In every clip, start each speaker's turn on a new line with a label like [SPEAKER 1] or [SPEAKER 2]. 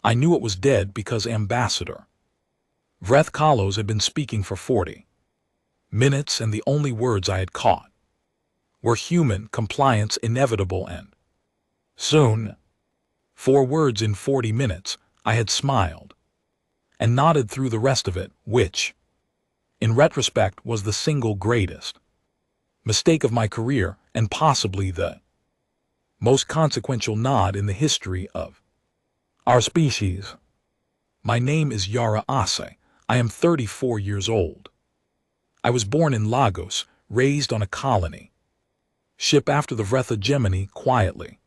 [SPEAKER 1] I knew it was dead because Ambassador Vreth Kalos had been speaking for 40 minutes, and the only words I had caught were human, compliance, inevitable, and soon. 4 words in 40 minutes. I had smiled and nodded through the rest of it, which, in retrospect, was the single greatest mistake of my career and possibly the most consequential nod in the history of our species. My name is Yara Ase. I am 34 years old. I was born in Lagos, raised on a colony ship after the Vretha Gemini quietly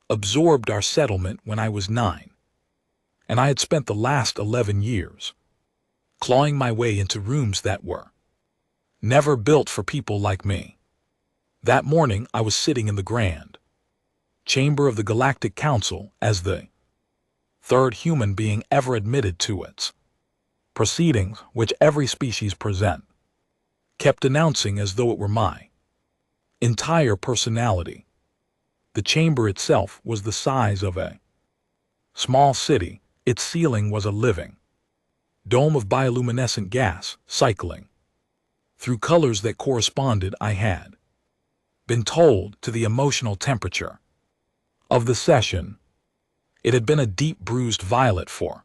[SPEAKER 1] absorbed our settlement when I was 9, and I had spent the last 11 years clawing my way into rooms that were never built for people like me. That morning I was sitting in the grand chamber of the Galactic Council as the third human being ever admitted to its proceedings, which every species present kept announcing as though it were my entire personality. The chamber itself was the size of a small city. Its ceiling was a living dome of bioluminescent gas cycling through colors that corresponded, I had been told, to the emotional temperature of the session. It had been a deep bruised violet for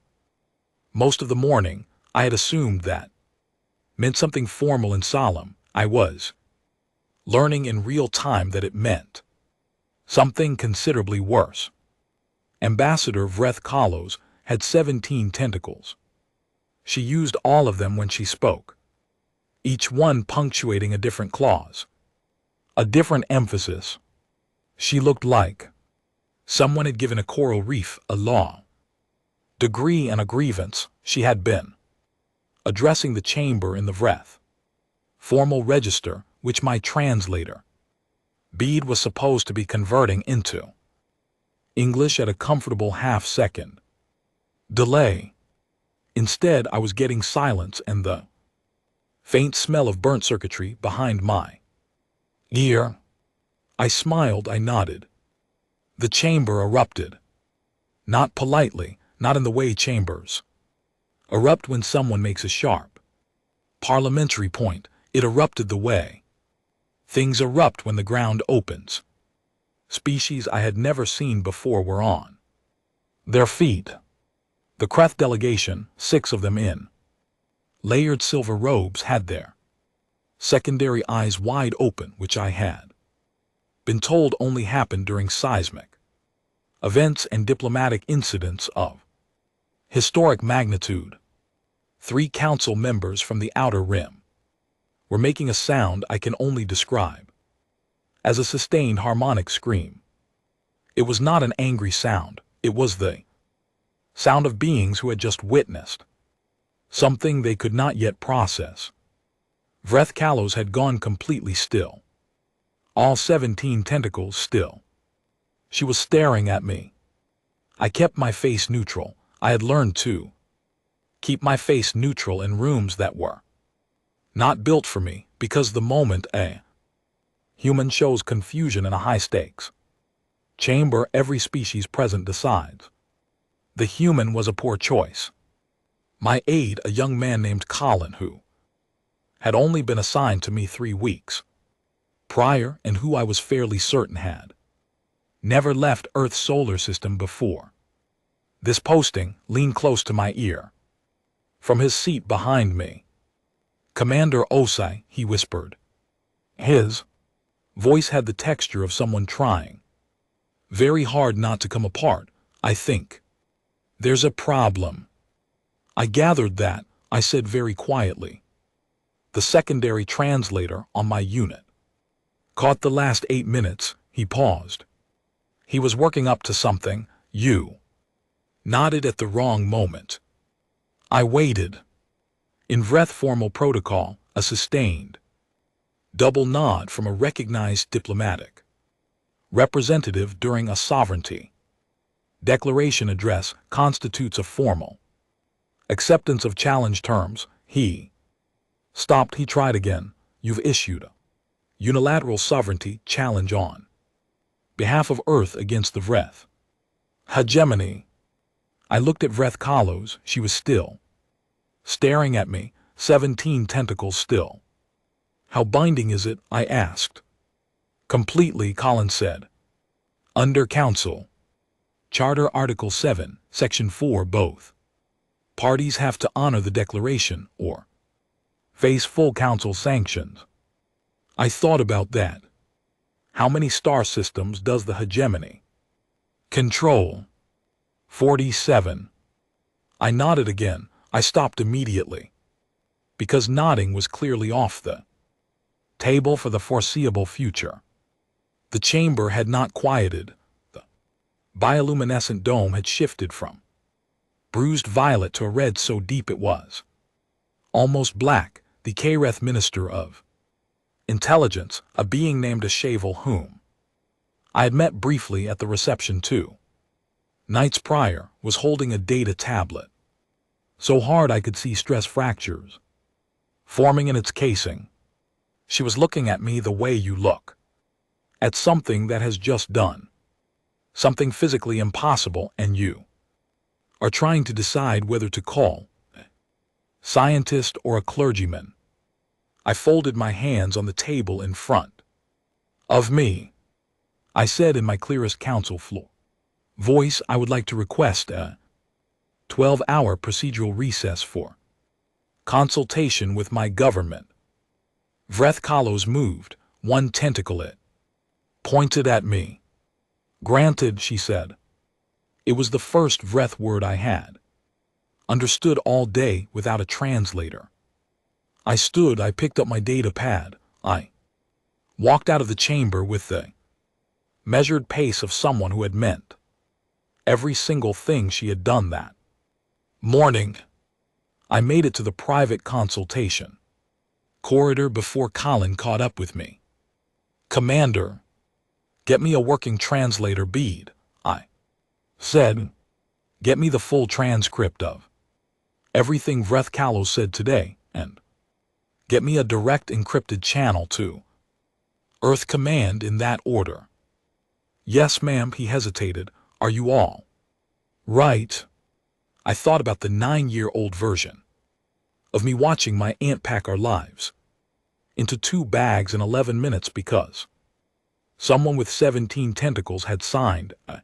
[SPEAKER 1] most of the morning. I had assumed that meant something formal and solemn. I was learning in real time that it meant something considerably worse. Ambassador Vreth Kalos had 17 tentacles. She used all of them when she spoke, each one punctuating a different clause, a different emphasis. She looked like someone had given a coral reef a law degree and a grievance. She had been addressing the chamber in the Vreth formal register, which my translator Bede was supposed to be converting into English at a comfortable half-second delay. Instead, I was getting silence and the faint smell of burnt circuitry behind my ear. I smiled, I nodded. The chamber erupted. Not politely, not in the way chambers erupt when someone makes a sharp parliamentary point. It erupted the way things erupt when the ground opens. Species I had never seen before were on their feet. The Kreth delegation, 6 of them in layered silver robes, had their secondary eyes wide open, which I had been told only happened during seismic events and diplomatic incidents of historic magnitude. 3 council members from the outer rim were making a sound I can only describe as a sustained harmonic scream. It was not an angry sound. It was the sound of beings who had just witnessed something they could not yet process. Vreth Kalos had gone completely still. All 17 tentacles still. She was staring at me. I kept my face neutral. I had learned to keep my face neutral in rooms that were not built for me, because the moment a human shows confusion in a high-stakes chamber, every species present decides the human was a poor choice. My aide, a young man named Colin, who had only been assigned to me 3 weeks prior and who I was fairly certain had never left Earth's solar system before this posting, leaned close to my ear. From his seat behind me, "Commander Osai," he whispered. His voice had the texture of someone trying very hard not to come apart. "I think there's a problem." I gathered that, I said very quietly. The secondary translator on my unit caught the last 8 minutes. He paused. He was working up to something. "You nodded at the wrong moment." I waited. In Vreth formal protocol, a sustained double nod from a recognized diplomatic representative during a sovereignty declaration address constitutes a formal acceptance of challenge terms. He stopped. He tried again. "You've issued a unilateral sovereignty challenge on behalf of Earth against the Vreth hegemony." I looked at Vreth Kalos. She was still staring at me, 17 tentacles still. How binding is it? I asked. Completely, Colin said. Under Council. Charter Article 7, Section 4 both. Parties have to honor the declaration or face full council sanctions. I thought about that. How many star systems does the hegemony control? 47. I nodded again. I stopped immediately, because nodding was clearly off the table for the foreseeable future. The chamber had not quieted. The bioluminescent dome had shifted from bruised violet to a red so deep it was almost black. The Kareth Minister of Intelligence, a being named Ashavel, whom I had met briefly at the reception 2 nights prior, was holding a data tablet. So hard I could see stress fractures forming in its casing. She was looking at me the way you look at something that has just done something physically impossible, and you are trying to decide whether to call a scientist or a clergyman. I folded my hands on the table in front of me. I said in my clearest council floor voice, I would like to request a 12-hour procedural recess for consultation with my government. Vreth Kalos moved, one tentacle it pointed at me. Granted, she said. It was the first Vreth word I had understood all day without a translator. I stood, I picked up my data pad. I walked out of the chamber with the measured pace of someone who had meant every single thing she had done that morning. I made it to the private consultation corridor before Colin caught up with me. Commander, get me a working translator bead, I said. Get me the full transcript of everything Vreth Kalos said today, and get me a direct encrypted channel to Earth Command in that order. Yes, ma'am, he hesitated. Are you all right? I thought about the 9-year-old version of me watching my aunt pack our lives into 2 bags in 11 minutes because someone with 17 tentacles had signed a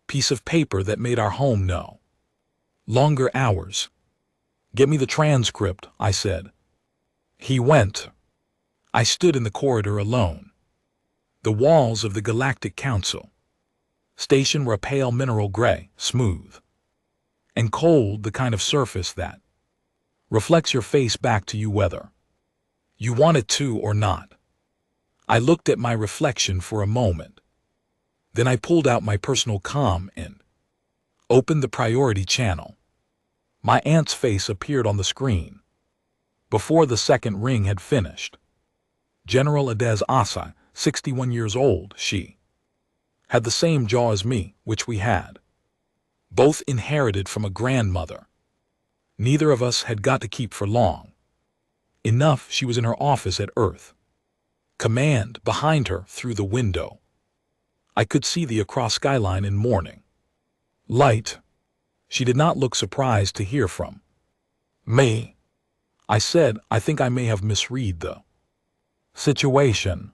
[SPEAKER 1] piece of paper that made our home no longer ours. Get me the transcript, I said. He went. I stood in the corridor alone. The walls of the Galactic Council station were a pale mineral gray, smooth and cold, the kind of surface that reflects your face back to you whether you want it to or not. I looked at my reflection for a moment. Then I pulled out my personal comm and opened the priority channel. My aunt's face appeared on the screen before the second ring had finished. General Adez Asai, 61 years old, she had the same jaw as me, which we had both inherited from a grandmother. Neither of us had got to keep for long. Enough, she was in her office at Earth Command behind her through the window. I could see the across skyline in morning light. She did not look surprised to hear from me. I said, I think I may have misread the situation.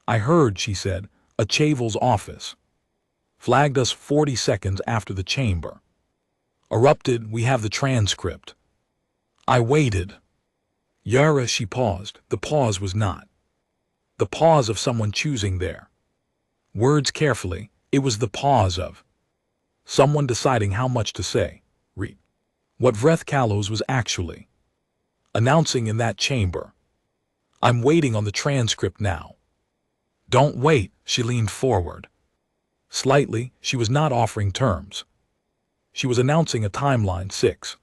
[SPEAKER 1] I heard, she said, a Chavel's office flagged us 40 seconds after the chamber erupted. We have the transcript. I waited. Yara, she paused. The pause was not the pause of someone choosing their words carefully. It was the pause of someone deciding how much to say. Read what Vreth Kalos was actually announcing in that chamber. I'm waiting on the transcript now. Don't wait, she leaned forward. Slightly, she was not offering terms. She was announcing a timeline: 6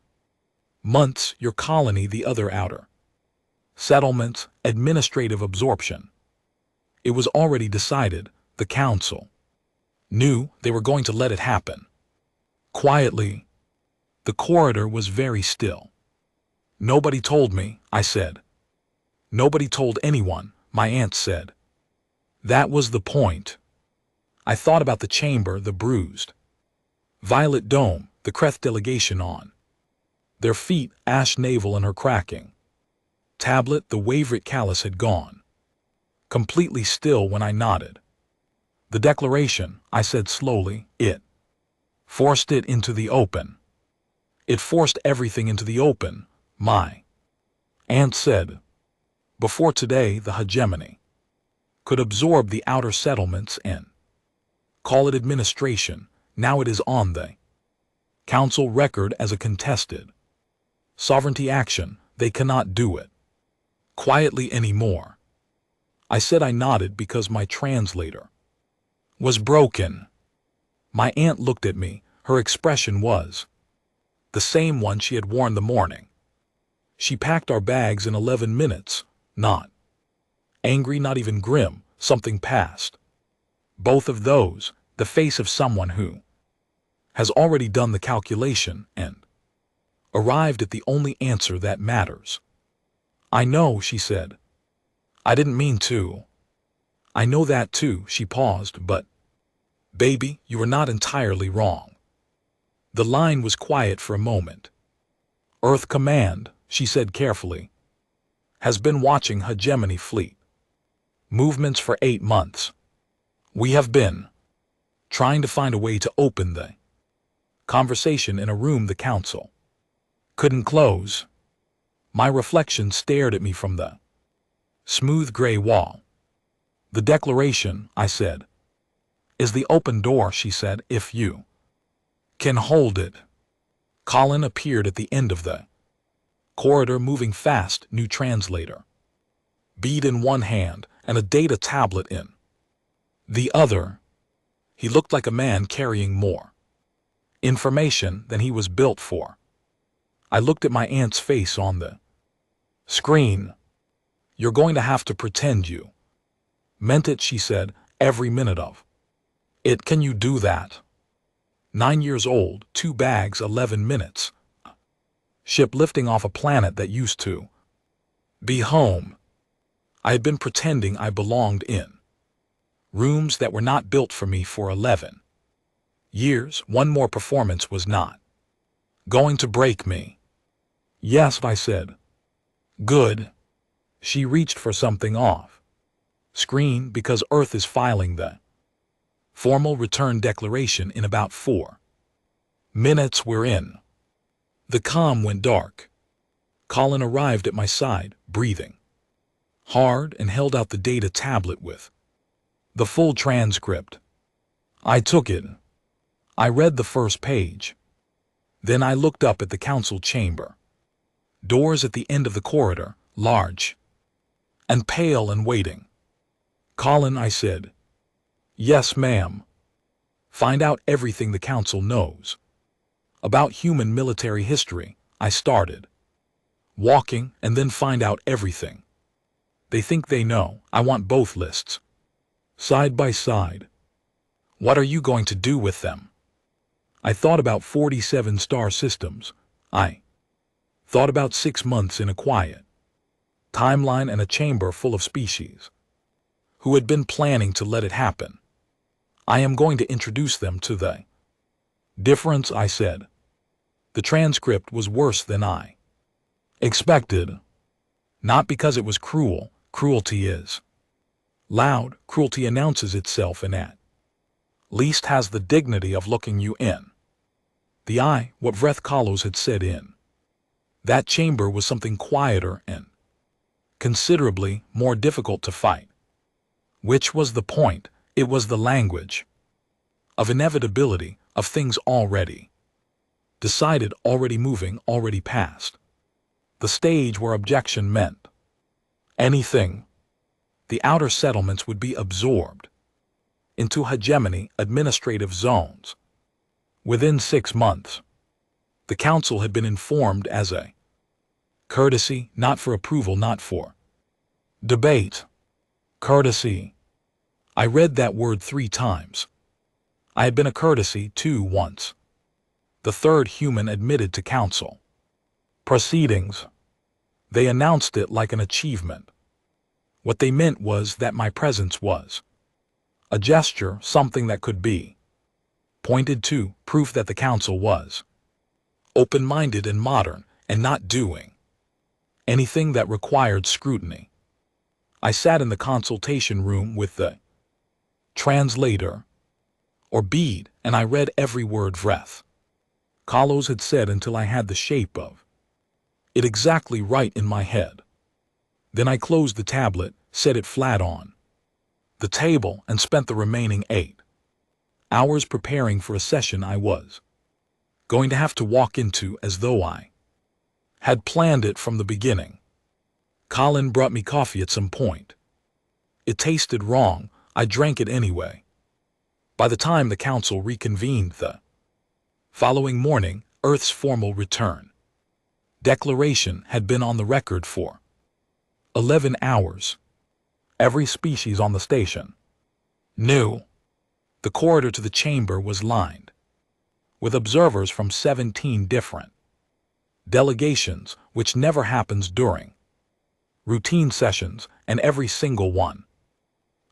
[SPEAKER 1] months, your colony, the other outer settlements, administrative absorption. It was already decided. The council knew they were going to let it happen. Quietly, the corridor was very still. Nobody told me, I said. Nobody told anyone, my aunt said. That was the point. I thought about the chamber, the bruised violet dome, The Kreth delegation on their feet, Ash Navel and her cracking tablet, the Waverick callus had gone completely still when I nodded. The declaration, I said slowly, it forced it into the open. It forced everything into the open, my aunt said. Before today, the hegemony could absorb the outer settlements and call it administration. Now it is on the council record as a contested sovereignty action. They cannot do it quietly anymore. I said. I nodded because my translator was broken. My aunt looked at me. Her expression was the same one she had worn the morning she packed our bags in 11 minutes, not angry, not even grim, something past both of those, the face of someone who has already done the calculation and arrived at the only answer that matters. I know, she said. I didn't mean to. I know that too, she paused, but, baby, you are not entirely wrong. The line was quiet for a moment. Earth Command, she said carefully, has been watching hegemony fleet movements for 8 months. We have been trying to find a way to open the conversation in a room the council couldn't close. My reflection stared at me from the smooth gray wall. The declaration, I said, is the open door, she said, if you can hold it. Colin appeared at the end of the corridor, moving fast, new translator bead in one hand and a data tablet in the other. He looked like a man carrying more information than he was built for. I looked at my aunt's face on the screen. You're going to have to pretend you meant it, she said, every minute of it. Can you do that? 9 years old, 2 bags, 11 minutes. Ship lifting off a planet that used to be home. I had been pretending I belonged in rooms that were not built for me for 11 years. One more performance was not going to break me. Yes, I said. Good. She reached for something off screen because Earth is filing the formal return declaration in about 4 minutes. We're in. The comm went dark. Colin arrived at my side, breathing hard, and held out the data tablet with the full transcript. I took it. I read the first page. Then I looked up at the council chamber. Doors at the end of the corridor, large and pale and waiting. Colin, I said. Yes, ma'am. Find out everything the council knows about human military history, I started. Walking, and then find out everything they think they know. I want both lists side by side. What are you going to do with them? I thought about 47 star systems. I thought about 6 months in a quiet timeline and a chamber full of species who had been planning to let it happen. I am going to introduce them to the difference, I said. The transcript was worse than I expected. Not because it was cruel. Cruelty is loud. Cruelty announces itself and at least has the dignity of looking you in the eye. What Vreth Kalos had said in that chamber was something quieter and considerably more difficult to fight. Which was the point? It was the language of inevitability, of things already decided, already moving, already past the stage where objection meant anything. The outer settlements would be absorbed into hegemony, administrative zones. Within 6 months, the council had been informed as a courtesy, not for approval, not for debate. Courtesy. I read that word 3 times. I had been a courtesy too once. The third human admitted to council proceedings. They announced it like an achievement. What they meant was that my presence was a gesture, something that could be pointed to, proof that the council was open-minded and modern, and not doing anything that required scrutiny. I sat in the consultation room with the translator, or bead, and I read every word Vreth Kahlos had said until I had the shape of it exactly right in my head. Then I closed the tablet, set it flat on the table, and spent the remaining 8 hours preparing for a session I was going to have to walk into as though I had planned it from the beginning. Colin brought me coffee at some point. It tasted wrong. I drank it anyway. By the time the council reconvened the following morning, Earth's formal return declaration had been on the record for 11 hours. Every species on the station knew the corridor to the chamber was lined with observers from 17 different delegations, which never happens during routine sessions, and every single one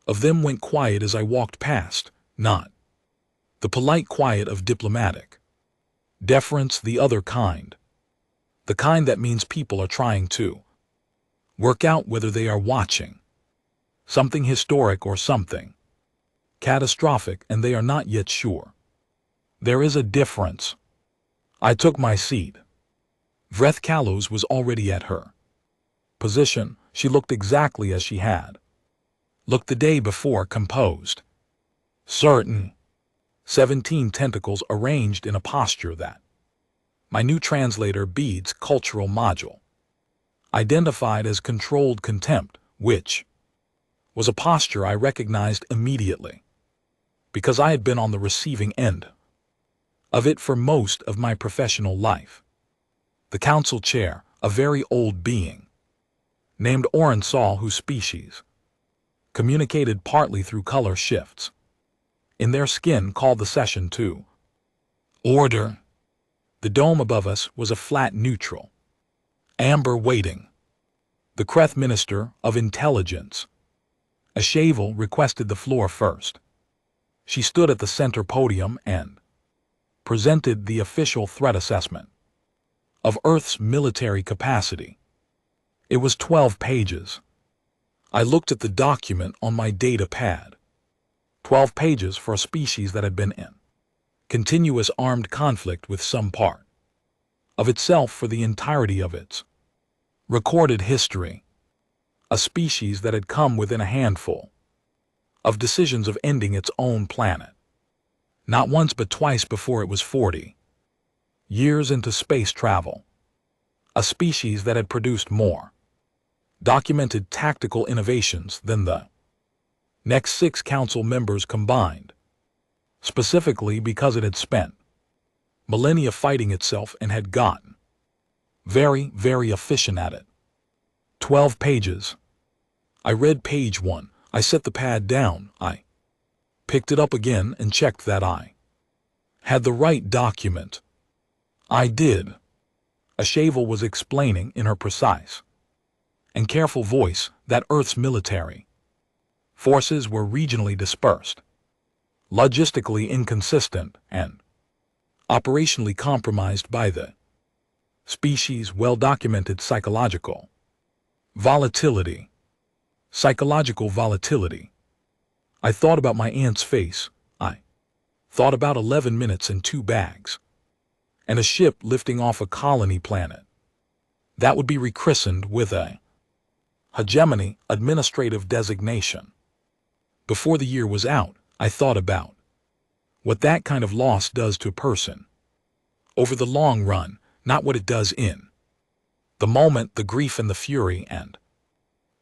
[SPEAKER 1] of them went quiet as I walked past, not the polite quiet of diplomatic deference, the other kind, the kind that means people are trying to work out whether they are watching something historic or something catastrophic, and they are not yet sure. There is a difference. I took my seat. Vreth Kahlos was already at her position. She looked exactly as she had looked the day before, composed, certain, 17 tentacles arranged in a posture that my new translator Bede's cultural module identified as controlled contempt, which was a posture I recognized immediately because I had been on the receiving end of it for most of my professional life. The council chair, a very old being named Oren Saul, whose species communicated partly through color shifts in their skin, called the session to order. The dome above us was a flat neutral amber weighting. The Kreth Minister of Intelligence, HFY, requested the floor first. She stood at the center podium and presented the official threat assessment of Earth's military capacity. It was 12 pages. I looked at the document on my data pad. 12 pages for a species that had been in continuous armed conflict with some part of itself for the entirety of its recorded history. A species that had come within a handful of decisions of ending its own planet. Not once but twice before it was 40 years into space travel. A species that had produced more documented tactical innovations than the next 6 council members combined, specifically because it had spent millennia fighting itself and had gotten very, very efficient at it. 12 pages. I read page 1. I set the pad down. I picked it up again and checked that I had the right document. I did. HFY was explaining in her precise and careful voice that Earth's military forces were regionally dispersed, logistically inconsistent, and operationally compromised by the species' well-documented psychological volatility. Psychological volatility. I thought about my aunt's face. I thought about 11 minutes and 2 bags, and a ship lifting off a colony planet that would be rechristened with a hegemony administrative designation. Before the year was out, I thought about what that kind of loss does to a person over the long run, not what it does in the moment, the grief and the fury and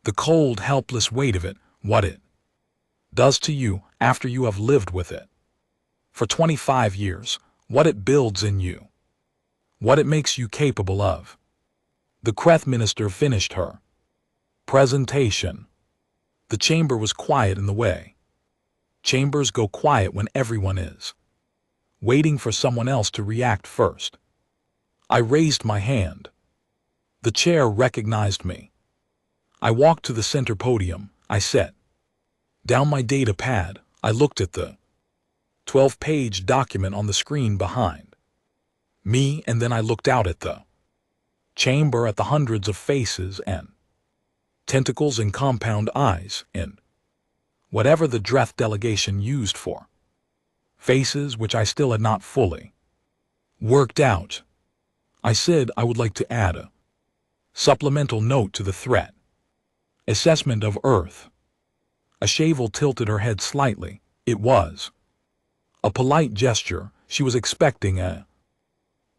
[SPEAKER 1] the cold, helpless weight of it, what it does to you after you have lived with it for 25 years, what it builds in you, what it makes you capable of. The Kreth Minister finished her presentation. The chamber was quiet in the way chambers go quiet when everyone is waiting for someone else to react first. I raised my hand. The chair recognized me. I walked to the center podium. I set down my data pad. I looked at the 12-page document on the screen behind Me, and then I looked out at the chamber, at the hundreds of faces and tentacles and compound eyes and whatever the Dreth delegation used for faces, which I still had not fully worked out. I said I would like to add a supplemental note to the threat assessment of Earth. Shavel tilted her head slightly. It was a polite gesture. She was expecting a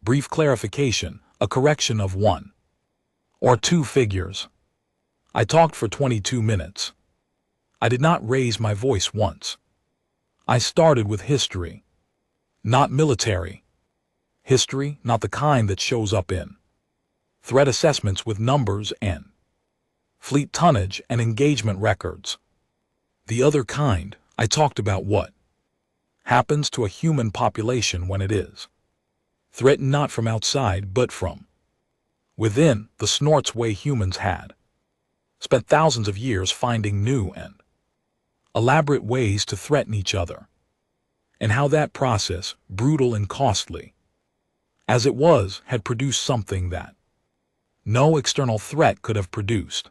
[SPEAKER 1] brief clarification, a correction of 1 or 2 figures. I talked for 22 minutes. I did not raise my voice once. I started with history, not military. History, not the kind that shows up in threat assessments with numbers and fleet tonnage and engagement records. The other kind. I talked about what happens to a human population when it is threatened not from outside but from within. The snorts way humans had spent thousands of years finding new and elaborate ways to threaten each other, and how that process, brutal and costly as it was, had produced something that no external threat could have produced.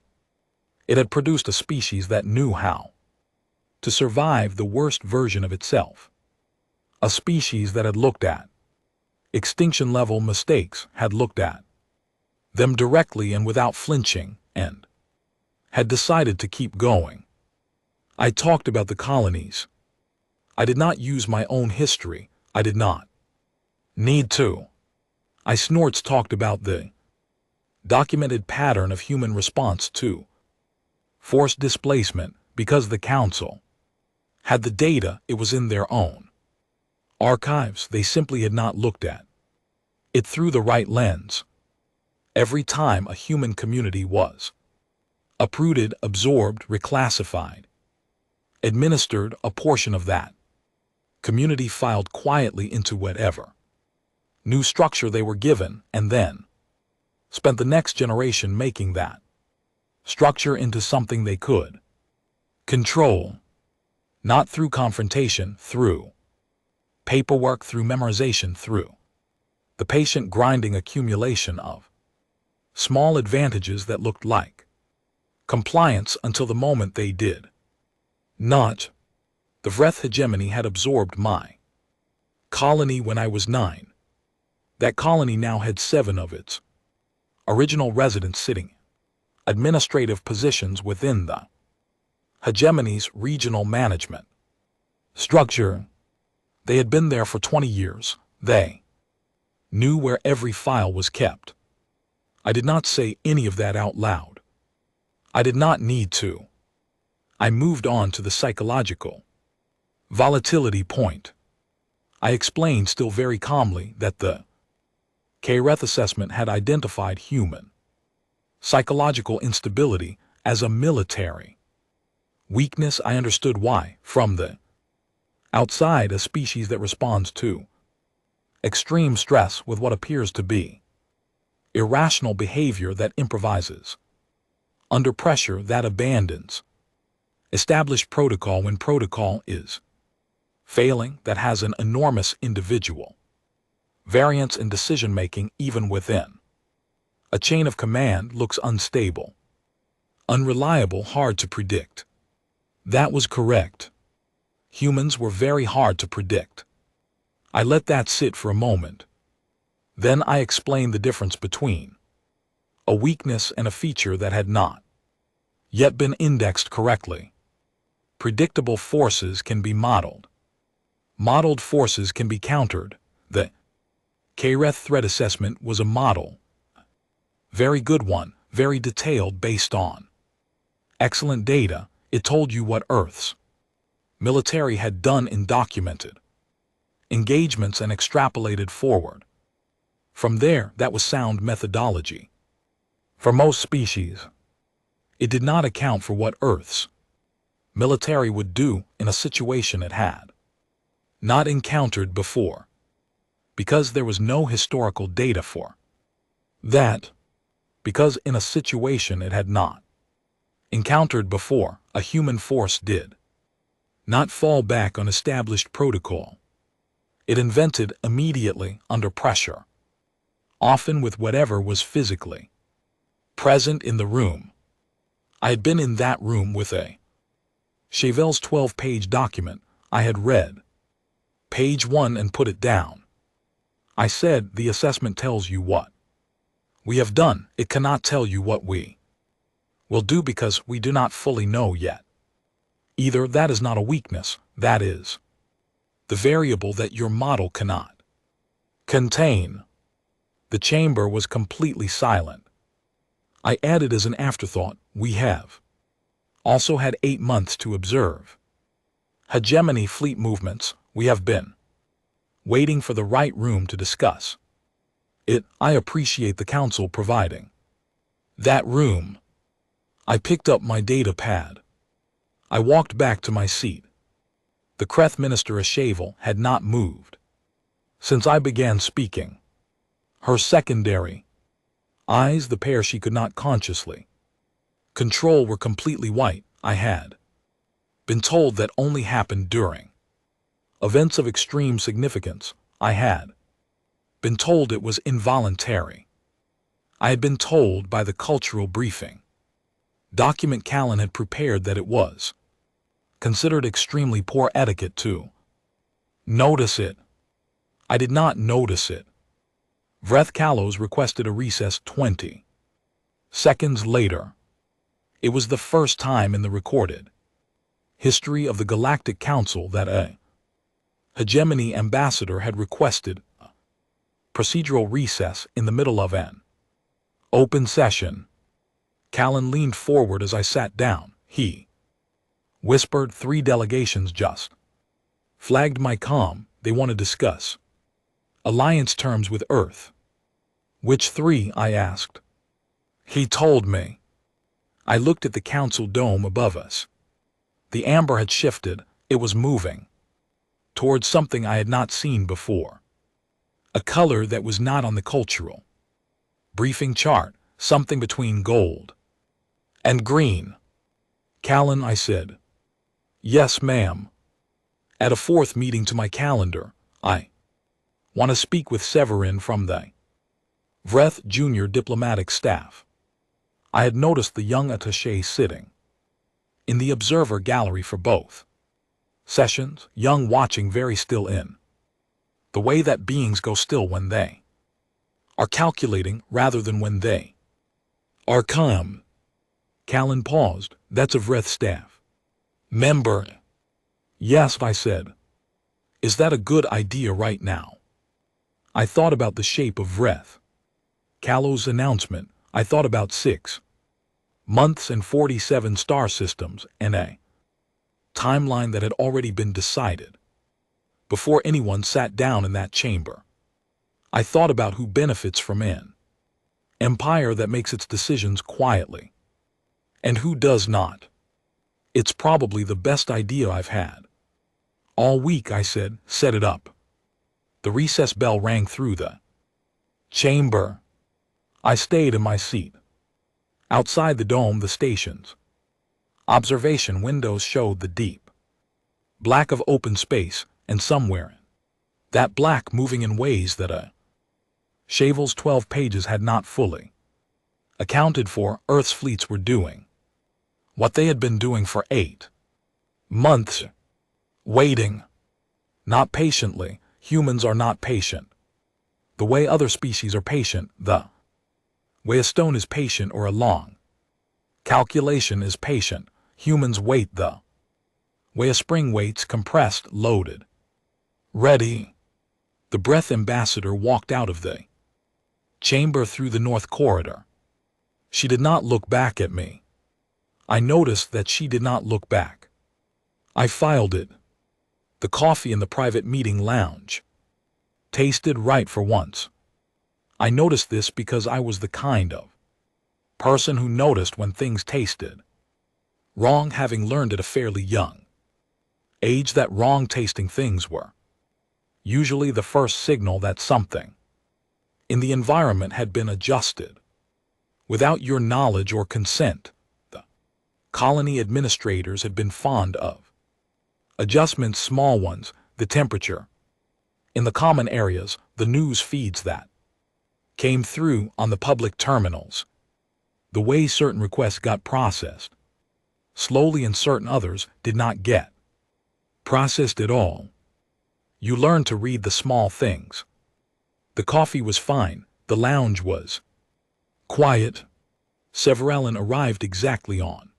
[SPEAKER 1] It had produced a species that knew how to survive the worst version of itself. A species that had looked at extinction-level mistakes, had looked at them directly and without flinching, and had decided to keep going. I talked about the colonies. I did not use my own history. I did not need to. I snorts talked about the documented pattern of human response to forced displacement because the Council had the data. It was in their own archives. They simply had not looked at it through the right lens. Every time a human community was uprooted, absorbed, reclassified, administered, a portion of that community filed quietly into whatever new structure they were given, and then spent the next generation making that structure into something they could control, not through confrontation, through paperwork, through memorization, through the patient grinding accumulation of small advantages that looked like compliance until the moment they did not. The Vreth hegemony had absorbed my colony when I was 9. That colony now had 7 of its original residents sitting administrative positions within the hegemony's regional management structure. They had been there for 20 years. They knew where every file was kept. I did not say any of that out loud. I did not need to. I moved on to the psychological volatility point. I explained, still very calmly, that the K-Reth assessment had identified human psychological instability as a military weakness. I understood why, from the outside, a species that responds to extreme stress with what appears to be irrational behavior, that improvises under pressure, that abandons established protocol when protocol is failing, that has an enormous individual variance in decision-making even within a chain of command, looks unstable, unreliable, hard to predict. That was correct. Humans were very hard to predict. I let that sit for a moment. Then I explained the difference between a weakness and a feature that had not yet been indexed correctly. Predictable forces can be modeled. Modeled forces can be countered. The K-Reth threat assessment was a model. Very good one, very detailed, based on excellent data. It told you what Earth's military had done in documented engagements and extrapolated forward. From there, that was sound methodology. For most species, it did not account for what Earth's military would do in a situation it had not encountered before, because there was no historical data for that, because in a situation it had not encountered before, a human force did not fall back on established protocol. It invented immediately under pressure. often with whatever was physically present in the room. I had been in that room with HFY's 12-page document. I had read page 1 and put it down. I said, the assessment tells you what we have done. It cannot tell you what we will do because we do not fully know yet. Either that is not a weakness, that is the variable that your model cannot contain. The chamber was completely silent. I added as an afterthought, we have also had 8 months to observe hegemony fleet movements. We have been waiting for the right room to discuss it. I appreciate the council providing that room. I picked up my data pad. I walked back to my seat. The Kreth Minister HFY had not moved since I began speaking. Her secondary eyes, the pair she could not consciously control, were completely white. I had been told that only happened during events of extreme significance. I had been told it was involuntary. I had been told by the cultural briefing document Callan had prepared that it was considered extremely poor etiquette to notice it. I did not notice it. Vreth Kalos requested a recess 20 seconds later. It was the first time in the recorded history of the Galactic Council that a hegemony ambassador had requested a procedural recess in the middle of an open session. Callan leaned forward as I sat down. He whispered, 3 delegations just flagged my comm. They want to discuss alliance terms with Earth. Which 3? I asked. He told me. I looked at the council dome above us. The amber had shifted. It was moving towards something I had not seen before. A color that was not on the cultural briefing chart, something between gold and green. Callan, I said. Yes, ma'am. At a 4th meeting to my calendar, I want to speak with Severin from the Vreth Junior Diplomatic Staff. I had noticed the young attaché sitting in the observer gallery for both sessions, young, watching very still, in the way that beings go still when they are calculating rather than when they are calm. Callan paused. That's a Vreth staff member. Yes, I said. Is that a good idea right now? I thought about the shape of Vreth Kalos' announcement. I thought about 6 months and 47 star systems and a timeline that had already been decided before anyone sat down in that chamber. I thought about who benefits from an empire that makes its decisions quietly and who does not. It's probably the best idea I've had all week. I said, set it up. The recess bell rang through the chamber. I stayed in my seat. Outside the dome, the station's observation windows showed the deep black of open space, and somewhere in that black, moving in ways that HFY's 12 pages had not fully accounted for, Earth's fleets were doing what they had been doing for 8 months. Waiting. Not patiently. Humans are not patient the way other species are patient. The way a stone is patient, or a long calculation is patient. Humans wait the way a spring waits, compressed, loaded, ready. The Breath Ambassador walked out of the chamber through the north corridor. She did not look back at me. I noticed that she did not look back. I filed it. The coffee in the private meeting lounge tasted right for once. I noticed this because I was the kind of person who noticed when things tasted wrong, having learned at a fairly young age that wrong-tasting things were usually the first signal that something in the environment had been adjusted without your knowledge or consent. The colony administrators had been fond of adjustments, small ones, the temperature in the common areas, the news feeds that came through on the public terminals. The way certain requests got processed slowly and certain others did not get processed at all. You learn to read the small things. The coffee was fine. The lounge was quiet. Severallen arrived exactly on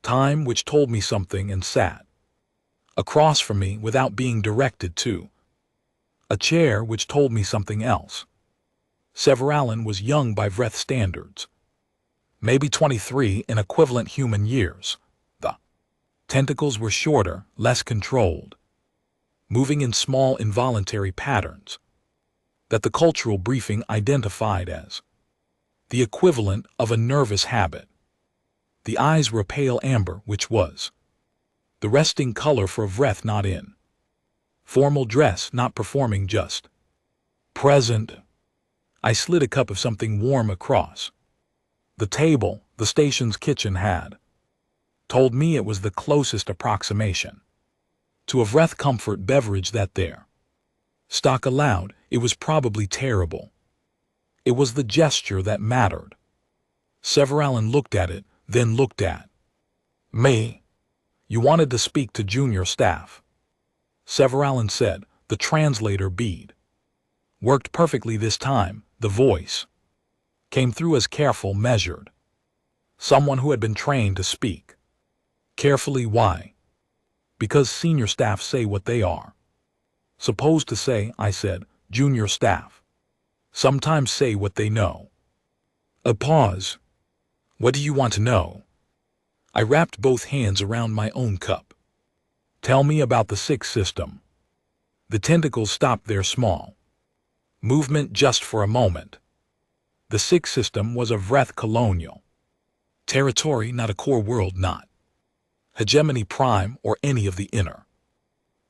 [SPEAKER 1] time, which told me something, and sat across from me without being directed to a chair, which told me something else. Severallen was young by Vreth standards, maybe 23 in equivalent human years. The tentacles were shorter, less controlled, moving in small involuntary patterns that the cultural briefing identified as the equivalent of a nervous habit. The eyes were pale amber, which was the resting color for a Vreth not in formal dress, not performing, just present. I slid a cup of something warm across the table. The station's kitchen had told me it was the closest approximation to a Vreth comfort beverage that their stock allowed. It was probably terrible. It was the gesture that mattered. Severallen looked at it, then looked at me. You wanted to speak to junior staff, Severallen said. The translator bead worked perfectly this time. The voice came through as careful, measured. Someone who had been trained to speak carefully. Why? Because senior staff say what they are supposed to say, I said. Junior staff sometimes say what they know. A pause. What do you want to know? I wrapped both hands around my own cup. Tell me about the sixth system. The tentacles stopped their small movement just for a moment. The sixth system was a Vreth colonial territory, not a core world, not hegemony prime or any of the inner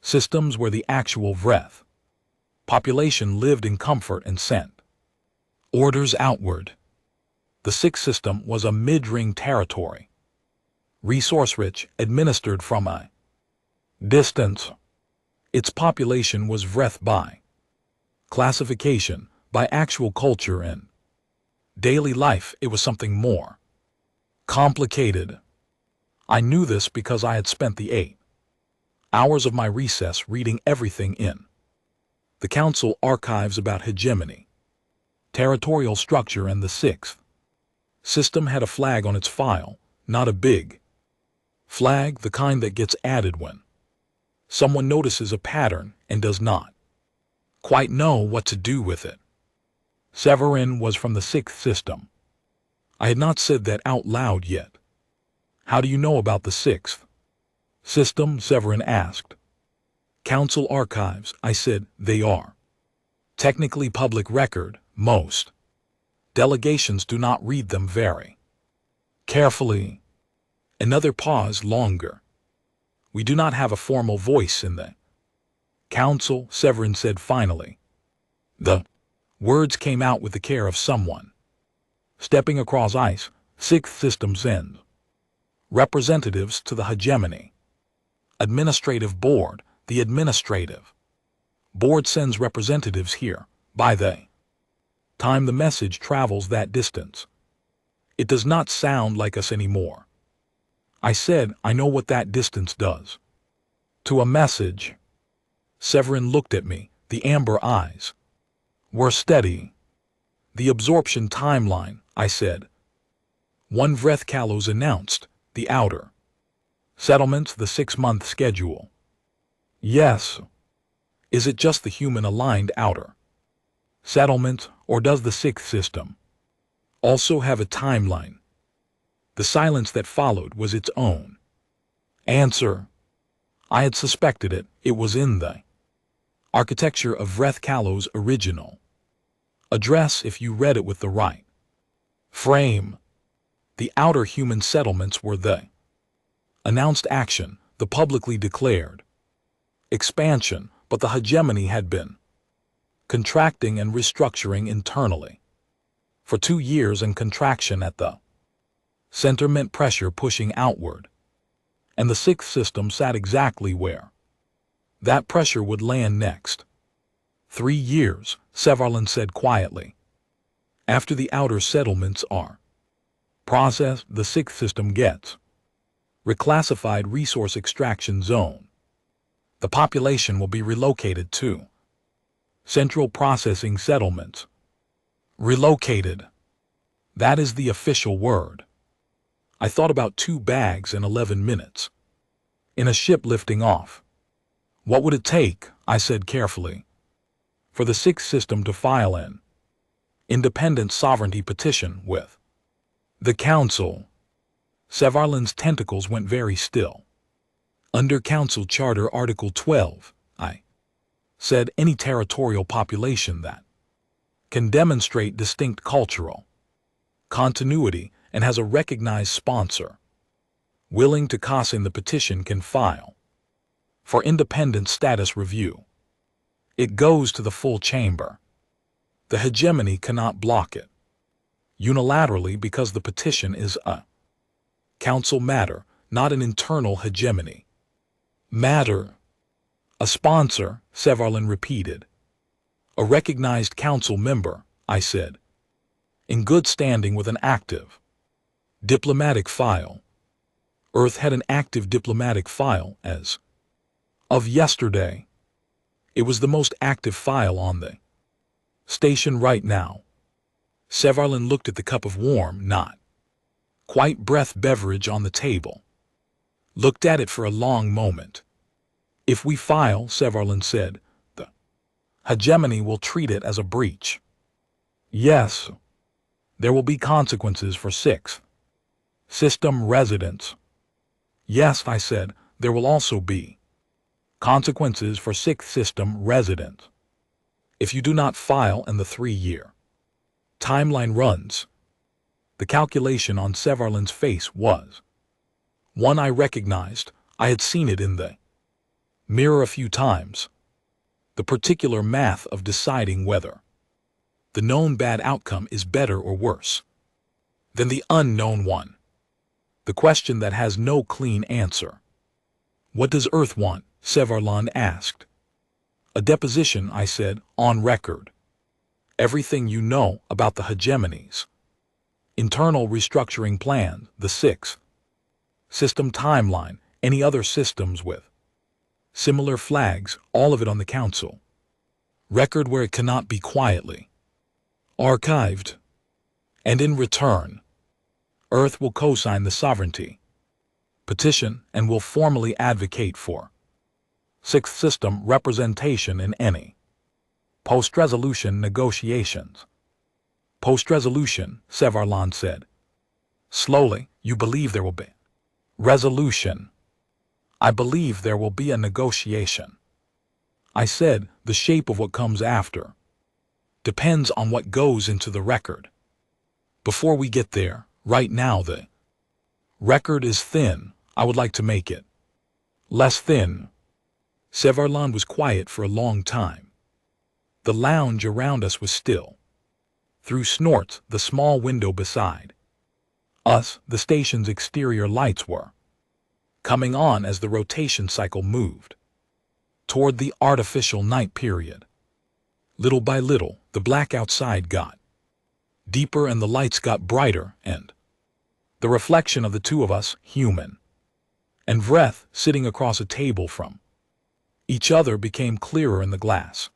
[SPEAKER 1] systems where the actual Vreth population lived in comfort and sent orders outward. The sixth system was a mid-ring territory, resource-rich, administered from a distance. Its population was Vreth by classification, by actual culture and daily life. It was something more complicated. I knew this because I had spent the 8 hours of my recess reading everything in the Council archives about hegemony, territorial structure, and the sixth system had a flag on its file, not a big flag, the kind that gets added when someone notices a pattern and does not quite know what to do with it. Severin was from the sixth system. I had not said that out loud yet. How do you know about the sixth system? Severin asked. Council archives, I said. They are technically public record. Most delegations do not read them very carefully. Another pause, longer. We do not have a formal voice in the Council, Severin said finally. The words came out with the care of someone stepping across ice. Sixth system sends representatives to the hegemony administrative board. The administrative board sends representatives here. By the time the message travels that distance, it does not sound like us anymore. I said, I know what that distance does to a message. Severin looked at me. The amber eyes were steady. The absorption timeline, I said. One Vreth Kalos announced. The outer settlements, the 6-month schedule. Yes. Is it just the human-aligned outer settlement, or does the sixth system also have a timeline? The silence that followed was its own answer. I had suspected it. It was in the architecture of Vreth Kalos' original address if you read it with the right frame. The outer human settlements were the announced action, the publicly declared expansion, but the hegemony had been contracting and restructuring internally for 2 years, and contraction at the center meant pressure pushing outward, and the sixth system sat exactly where that pressure would land next. 3 years, Severallen said quietly. After the outer settlements are processed, the sixth system gets reclassified resource extraction zone. The population will be relocated to central processing settlements. Relocated. That is the official word. I thought about 2 bags in 11 minutes. In a ship lifting off. What would it take, I said carefully, for the sixth system to file an independent sovereignty petition with the Council? Sevarlin's tentacles went very still. Under Council Charter Article 12, I said, any territorial population that can demonstrate distinct cultural continuity and has a recognized sponsor willing to co-sign the petition can file for independent status review. It goes to the full chamber. The hegemony cannot block it unilaterally because the petition is a council matter, not an internal hegemony matter. A sponsor, Sevarlin repeated. A recognized council member, I said, in good standing with an active diplomatic file. Earth had an active diplomatic file as of yesterday. It was the most active file on the station right now. Sevarlin looked at the cup of warm, not quite breath beverage on the table. Looked at it for a long moment. If we file, Sevarlin said, the hegemony will treat it as a breach. Yes. There will be consequences for sixth system residents. Yes, I said, there will also be consequences for sixth system residents. If you do not file and the 3-year timeline runs. The calculation on Sevarlin's face was one I recognized. I had seen it in the mirror a few times. The particular math of deciding whether the known bad outcome is better or worse than the unknown one. The question that has no clean answer. What does Earth want? Sevarlin asked. A deposition, I said, on record. Everything you know about the hegemonies. Internal restructuring plan, the sixth system timeline, any other systems with similar flags, all of it on the council record where it cannot be quietly archived. And in return, Earth will co-sign the sovereignty petition and will formally advocate for sixth system representation in any post-resolution negotiations. Post-resolution, Sevarlin said. Slowly, you believe there will be resolution. I believe there will be a negotiation. I said, the shape of what comes after depends on what goes into the record. Before we get there, right now the record is thin. I would like to make it less thin. Sevarlin was quiet for a long time. The lounge around us was still. Through snorts, the small window beside us, the station's exterior lights were coming on as the rotation cycle moved toward the artificial night period. Little by little, the black outside got deeper and the lights got brighter, and the reflection of the two of us, human and Vreth, sitting across a table from each other, became clearer in the glass.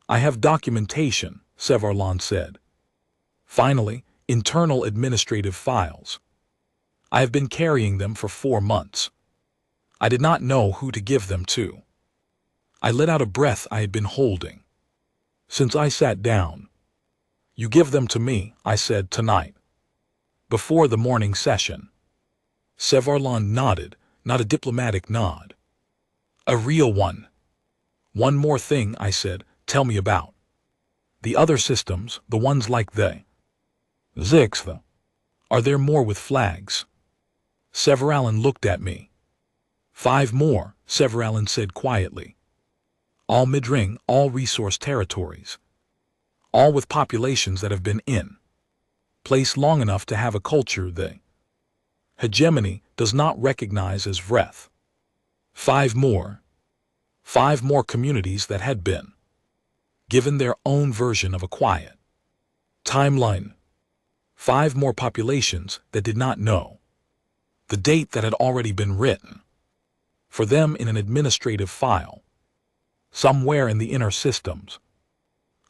[SPEAKER 1] I have documentation, Sevarlin said. Finally, internal administrative files. I have been carrying them for 4 months. I did not know who to give them to. I let out a breath I had been holding since I sat down. You give them to me, I said, tonight, before the morning session. Sevarlin nodded, not a diplomatic nod. A real one. One more thing, I said, tell me about the other systems, the ones like the sixth. Are there more with flags? Sevarlin looked at me. 5 more, Sevarlin said quietly. All mid-ring, all resource territories. All with populations that have been in place long enough to have a culture the hegemony does not recognize as Vreth. 5 more. 5 more communities that had been given their own version of a quiet Timeline. 5 more populations that did not know. The date that had already been written. For them in an administrative file. Somewhere in the inner systems.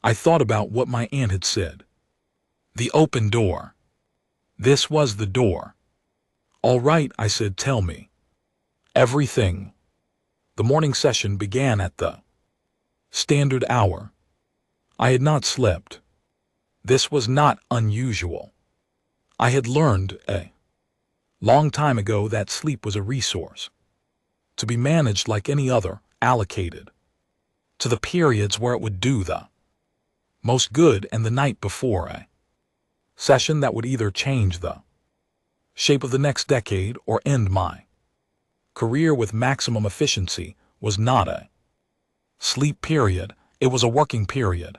[SPEAKER 1] I thought about what my aunt had said. The open door. This was the door. All right, I said, tell me. Everything. The morning session began at the standard hour. I had not slept. This was not unusual. I had learned a long time ago that sleep was a resource, to be managed like any other, allocated to the periods where it would do the most good and the night before a session that would either change the shape of the next decade or end my career with maximum efficiency was not a sleep period, it was a working period.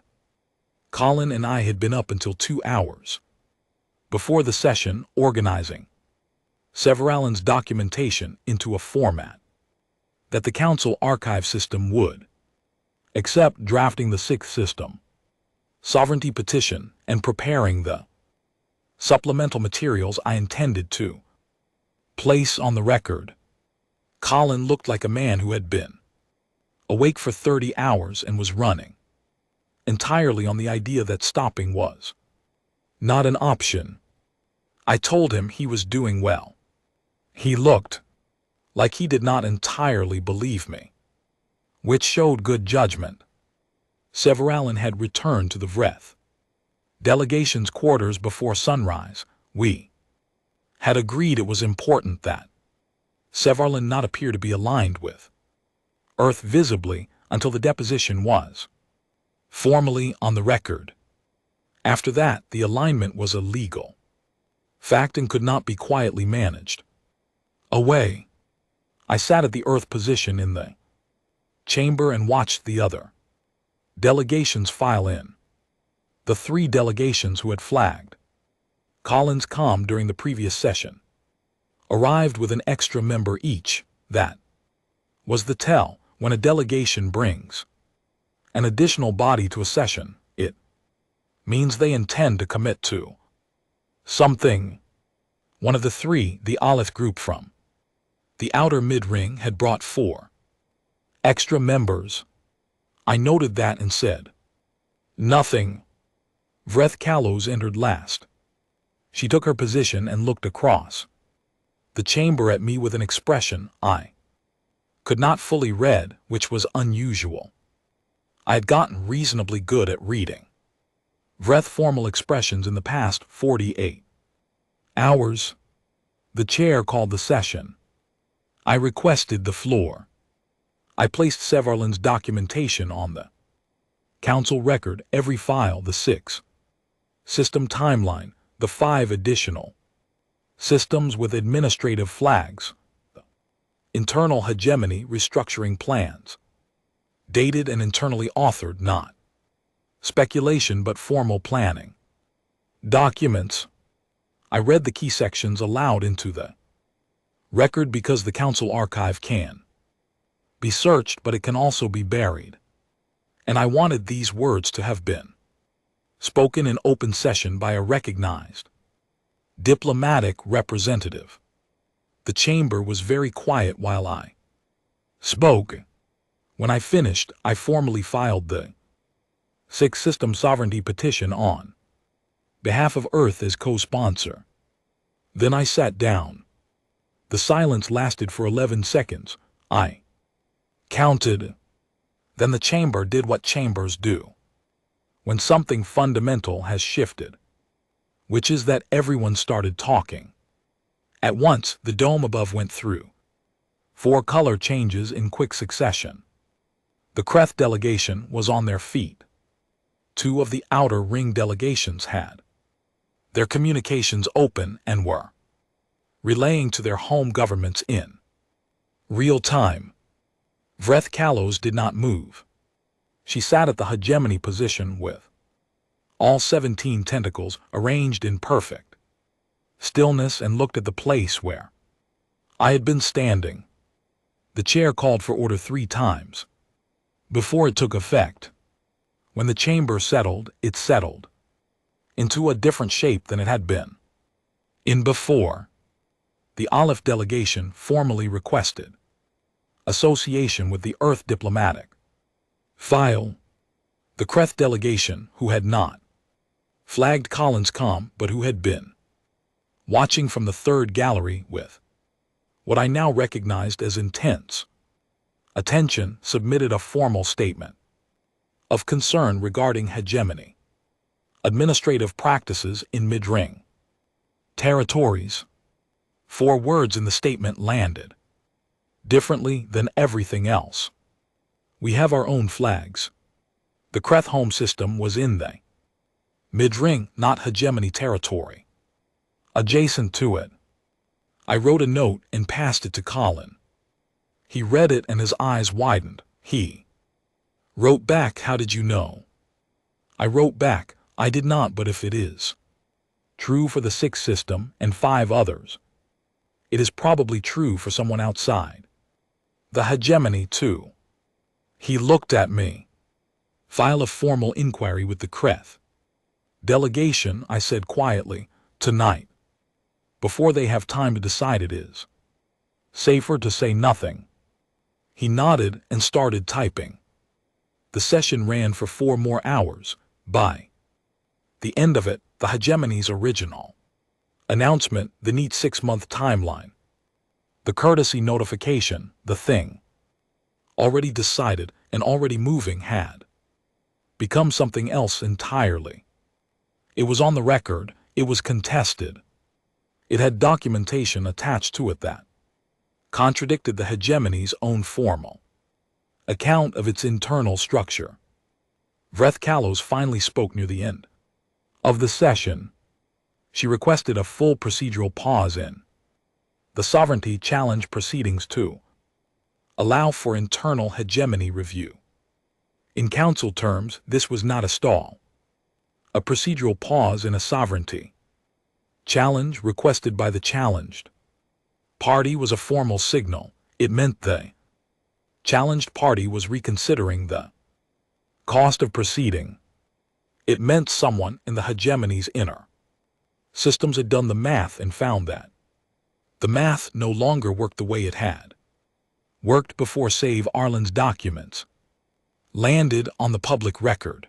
[SPEAKER 1] Colin and I had been up until 2 hours before the session organizing Severalen's documentation into a format that the council archive system would accept, drafting the 6th system sovereignty petition and preparing the supplemental materials I intended to place on the record. Colin looked like a man who had been awake for 30 hours and was running entirely on the idea that stopping was not an option. I told him he was doing well. He looked like he did not entirely believe me, which showed good judgment. Severalen had returned to the Vreth delegation's quarters before sunrise. We had agreed it was important that Severalen not appear to be aligned with Earth visibly until the deposition was formally on the record. After that, the alignment was a legal fact and could not be quietly managed away. I sat at the Earth position in the chamber and watched the other delegations file in. The 3 delegations who had flagged Colin's comm during the previous session arrived with an extra member each. That was the tell. When a delegation brings an additional body to a session, it means they intend to commit to something. One of the 3, the Olith group from the outer mid-ring, had brought 4 extra members. I noted that and said nothing. Vreth Kalos entered last. She took her position and looked across the chamber at me with an expression I could not fully read, which was unusual. I had gotten reasonably good at reading Vreth formal expressions in the past 48 hours. The chair called the session. I requested the floor. I placed Severland's documentation on the council record, every file, the 6 system timeline, the 5 additional systems with administrative flags, the internal hegemony restructuring plans, dated and internally authored, not speculation but formal planning documents. I read the key sections aloud into the record because the council archive can be searched, but it can also be buried. And I wanted these words to have been spoken in open session by a recognized diplomatic representative. The chamber was very quiet while I spoke. When I finished, I formally filed the 6th system sovereignty petition on behalf of Earth as co-sponsor. Then I sat down. The silence lasted for 11 seconds. I counted. Then the chamber did what chambers do when something fundamental has shifted, which is that everyone started talking. At once, the dome above went through 4 color changes in quick succession. The Kreth delegation was on their feet. 2 of the outer ring delegations had their communications open and were relaying to their home governments in real time. Vreth Kalos did not move. She sat at the hegemony position with all 17 tentacles arranged in perfect stillness and looked at the place where I had been standing. The chair called for order 3 times before it took effect. When the chamber settled, it settled. into a different shape than it had been. In before, the Olive delegation formally requested association with the Earth diplomatic file. The Kreth delegation, who had not flagged Collins' com but who had been watching from the third gallery with what I now recognized as intense attention, submitted a formal statement of concern regarding hegemony, administrative practices in mid-ring territories. 4 words in the statement landed differently than everything else. We have our own flags. The Kreth home system was in the mid-ring, not hegemony territory. Adjacent to it. I wrote a note and passed it to Colin. He read it and his eyes widened. He wrote back, "How did you know?" I wrote back, "I did not, but if it is true for the 6th system and 5 others, it is probably true for someone outside the hegemony too." He looked at me. "File a formal inquiry with the Kreth delegation," I said quietly, "tonight. Before they have time to decide, it is safer to say nothing." He nodded and started typing. The session ran for 4 more hours. By the end of it, the hegemony's original announcement, the neat 6-month timeline, the courtesy notification, the thing already decided and already moving, had become something else entirely. It was on the record, it was contested. It had documentation attached to it that contradicted the hegemony's own formal account of its internal structure. Vreth Kalos finally spoke near the end of the session. She requested a full procedural pause in the sovereignty challenge proceedings to allow for internal hegemony review. In council terms, this was not a stall. A procedural pause in a sovereignty challenge requested by the challenged party was a formal signal. It meant the challenged party was reconsidering the cost of proceeding. It meant someone in the hegemony's inner systems had done the math and found that the math no longer worked the way it had worked before. Save Arlen's documents landed on the public record.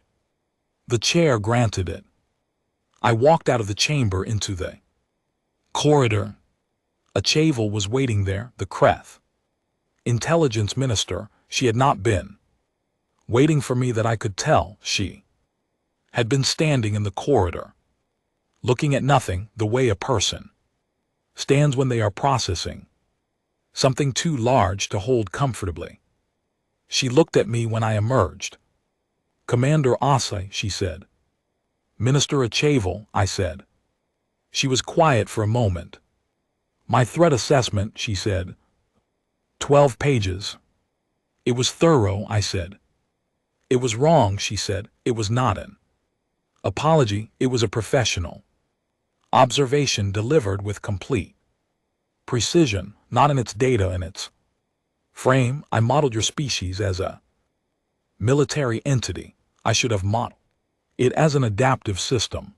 [SPEAKER 1] The chair granted it. I walked out of the chamber into the corridor. Achavel was waiting there, the Kreth intelligence minister. She had not been waiting for me that I could tell. She had been standing in the corridor, looking at nothing, the way a person stands when they are processing something too large to hold comfortably. She looked at me when I emerged. "Commander Asai," she said. "Minister Achavel," I said. She was quiet for a moment. "My threat assessment," she said. 12 pages. "It was thorough," I said. "It was wrong," she said. "It was not an apology, it was a professional observation delivered with complete precision, not in its data and its frame. I modeled your species as a military entity. I should have modeled it as an adaptive system.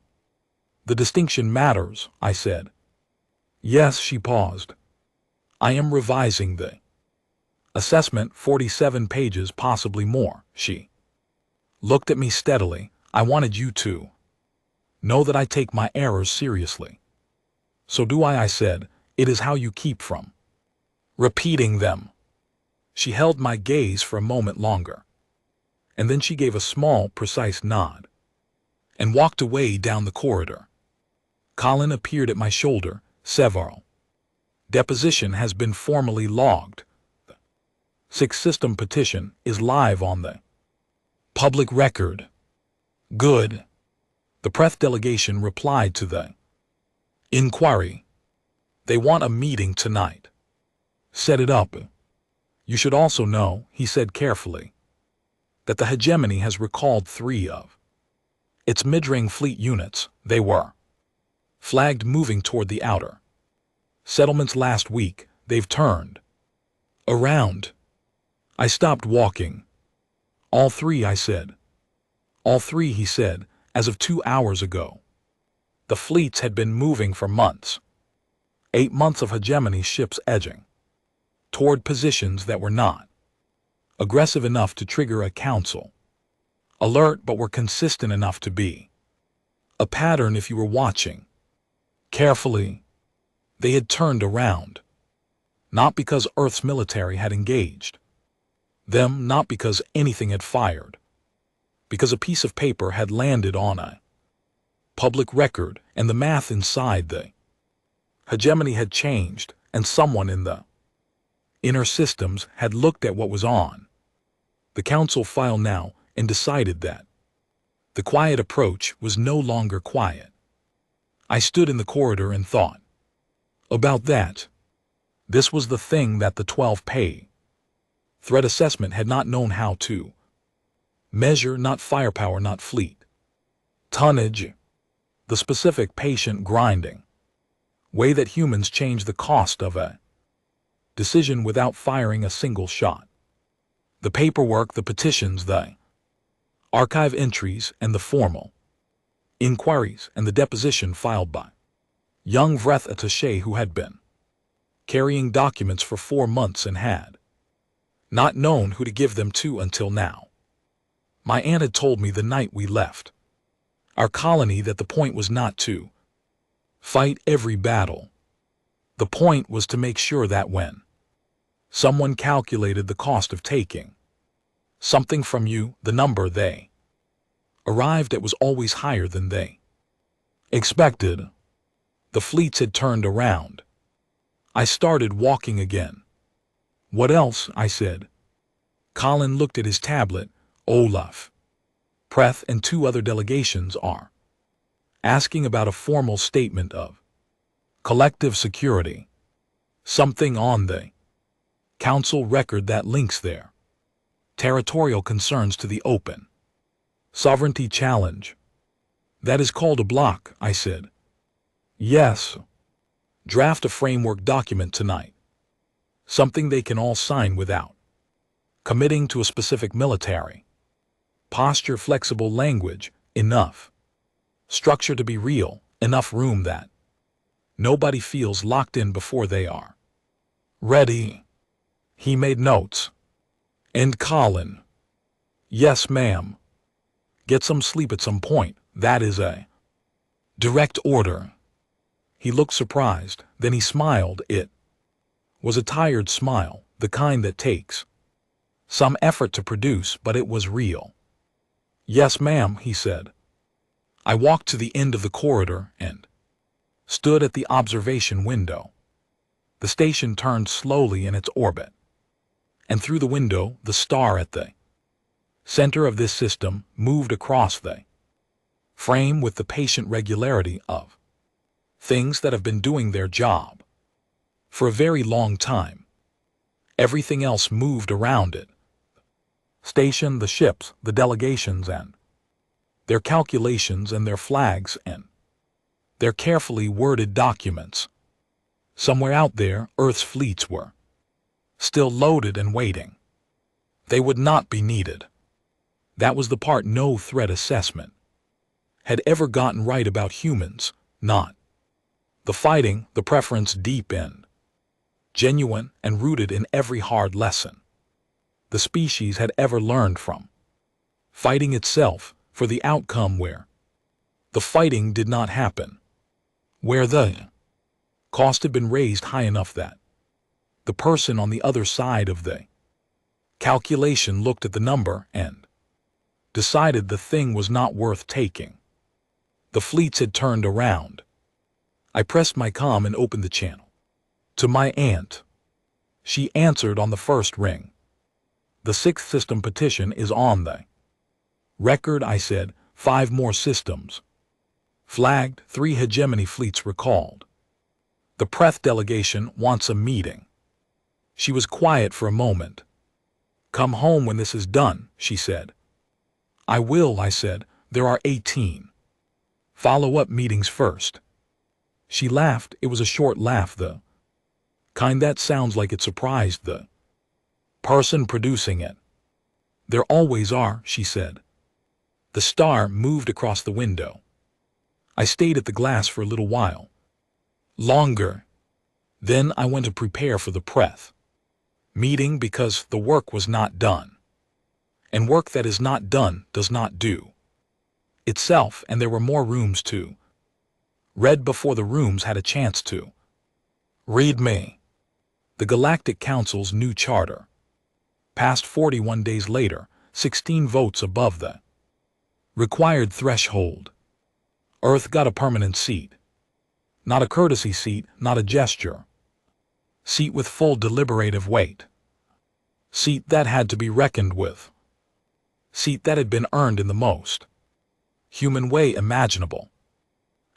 [SPEAKER 1] The distinction matters," I said. "Yes," she paused. "I am revising the assessment, 47 pages, possibly more." She looked at me steadily. "I wanted you to know that I take my errors seriously." "So do I," said. "It is how you keep from repeating them." She held my gaze for a moment longer, and then she gave a small, precise nod and walked away down the corridor. Colin appeared at my shoulder. "Several deposition has been formally logged. The 6th system petition is live on the public record." "Good." The Preth delegation replied to the inquiry. "They want a meeting tonight." "Set it up. You should also know," he said carefully, "that the hegemony has recalled 3 of its mid-ring fleet units. They were flagged moving toward the outer settlements last week. They've turned around." I stopped walking. "All 3, I said. "All 3, he said, "as of 2 hours ago." The fleets had been moving for months. 8 months of hegemony, ships edging toward positions that were not aggressive enough to trigger a council. Alert, but were consistent enough to be a pattern if you were watching carefully. They had turned around, not because Earth's military had engaged them, not because anything had fired, because a piece of paper had landed on a public record and the math inside the hegemony had changed, and someone in the inner systems had looked at what was on the council file now and decided that the quiet approach was no longer quiet. I stood in the corridor and thought about that. This was the thing that the 12 pay threat assessment had not known how to measure, not firepower, not fleet tonnage, the specific patient grinding way that humans change the cost of a decision without firing a single shot. The paperwork, the petitions, the archive entries, and the formal inquiries and the deposition filed by young Vreth attaché who had been carrying documents for 4 months and had not known who to give them to until now. My aunt had told me the night we left our colony that the point was not to fight every battle. The point was to make sure that when someone calculated the cost of taking something from you, the number they arrived at was always higher than they expected. The fleets had turned around. I started walking again. What else? I said. Colin looked at his tablet. Olaf, Preth, and 2 other delegations are asking about a formal statement of collective security. Something on the council record that links their territorial concerns to the open sovereignty challenge. That is called a block, I said. Yes. Draft a framework document tonight. Something they can all sign without committing to a specific military posture, flexible language, enough structure to be real, enough room that nobody feels locked in before they are ready. He made notes. And Colin, yes, ma'am. Get some sleep at some point. That is a direct order. He looked surprised, then he smiled. It was a tired smile, the kind that takes some effort to produce, but it was real. Yes, ma'am, he said. I walked to the end of the corridor and stood at the observation window. The station turned slowly in its orbit, and through the window, the star at the center of this system moved across the frame with the patient regularity of things that have been doing their job for a very long time. Everything else moved around it. Station, the ships, the delegations, and their calculations and their flags and their carefully worded documents. Somewhere out there, Earth's fleets were still loaded and waiting. They would not be needed. That was the part no threat assessment had ever gotten right about humans, not the fighting, the preference deep in, genuine and rooted in every hard lesson the species had ever learned from fighting itself for the outcome where the fighting did not happen, where the cost had been raised high enough that the person on the other side of the calculation looked at the number and decided the thing was not worth taking. The fleets had turned around. I pressed my comm and opened the channel to my aunt. She answered on the first ring. The 6th system petition is on the record, I said. 5 more systems flagged, 3 hegemony fleets recalled. The Preth delegation wants a meeting. She was quiet for a moment. Come home when this is done, she said. I will, I said. There are 18 follow-up meetings first. She laughed. It was a short laugh, the kind that sounds like it surprised the person producing it. There always are, she said. The star moved across the window. I stayed at the glass for a little while. Longer. Then I went to prepare for the press meeting because the work was not done. And work that is not done does not do itself, and there were more rooms too. Read before the rooms had a chance to read me. The Galactic Council's new charter passed 41 days later, 16 votes above the required threshold. Earth got a permanent seat. Not a courtesy seat, not a gesture. Seat with full deliberative weight. Seat that had to be reckoned with. Seat that had been earned in the most human way imaginable.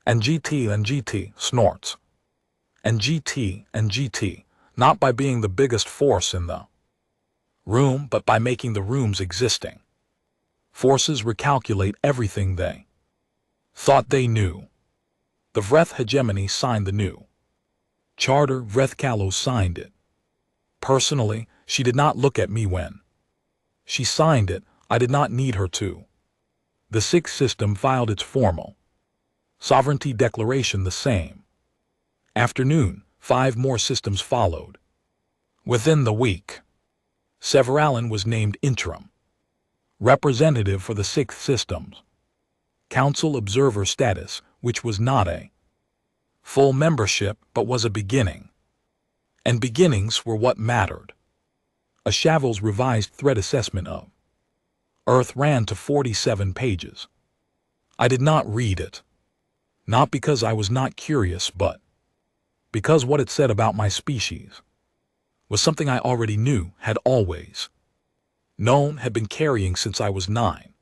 [SPEAKER 1] And GT snorts. And GT, not by being the biggest force in the room, but by making the rooms existing forces recalculate everything they thought they knew. The Vreth hegemony signed the new charter. Vreth Kalos signed it. Personally, she did not look at me when she signed it. I did not need her to. The sixth system filed its formal sovereignty declaration the same afternoon. 5 more systems followed. Within the week, Severallen was named interim representative for the sixth system's council observer status, which was not a full membership but was a beginning. And beginnings were what mattered. A Shavel's revised threat assessment of Earth ran to 47 pages. I did not read it. Not because I was not curious, but because what it said about my species was something I already knew, had always known, had been carrying since I was 9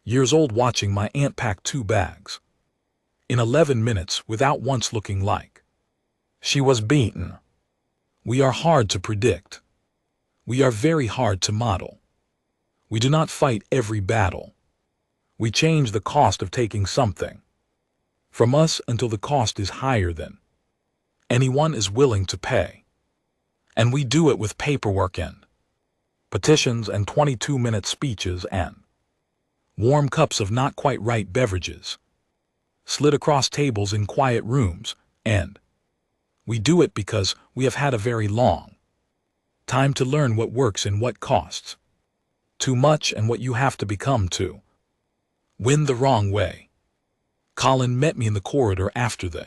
[SPEAKER 1] years old, watching my aunt pack 2 bags in 11 minutes without once looking like she was beaten. We are hard to predict. We are very hard to model. We do not fight every battle. We change the cost of taking something from us until the cost is higher than anyone is willing to pay. And we do it with paperwork and petitions and 22-minute speeches and warm cups of not quite right beverages slid across tables in quiet rooms, and we do it because we have had a very long time to learn what works and what costs too much and what you have to become to win the wrong way. Colin met me in the corridor after the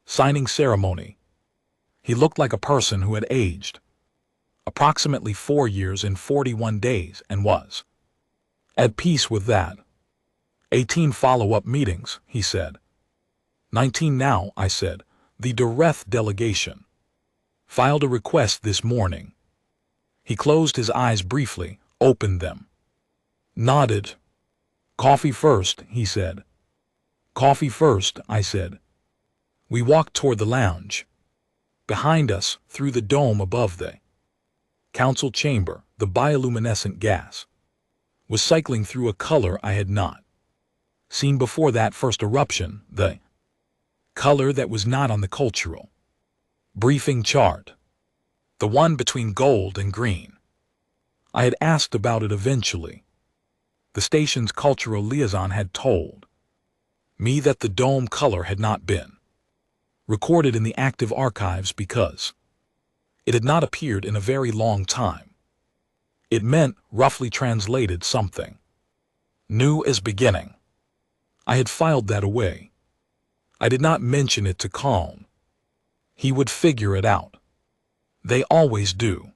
[SPEAKER 1] signing ceremony. He looked like a person who had aged approximately 4 years in 41 days and was at peace with that. 18 follow-up meetings, he said. 19 now, I said. The Dareth delegation filed a request this morning. He closed his eyes briefly, opened them, nodded. Coffee first, he said. Coffee first, I said. We walked toward the lounge. Behind us, through the dome above the council chamber, the bioluminescent gas was cycling through a color I had not seen before that first eruption, the color that was not on the cultural briefing chart, the one between gold and green. I had asked about it eventually. The station's cultural liaison had told me that the dome color had not been recorded in the active archives because it had not appeared in a very long time. It meant, roughly translated, something new is beginning. I had filed that away. I did not mention it to Colin. He would figure it out. They always do.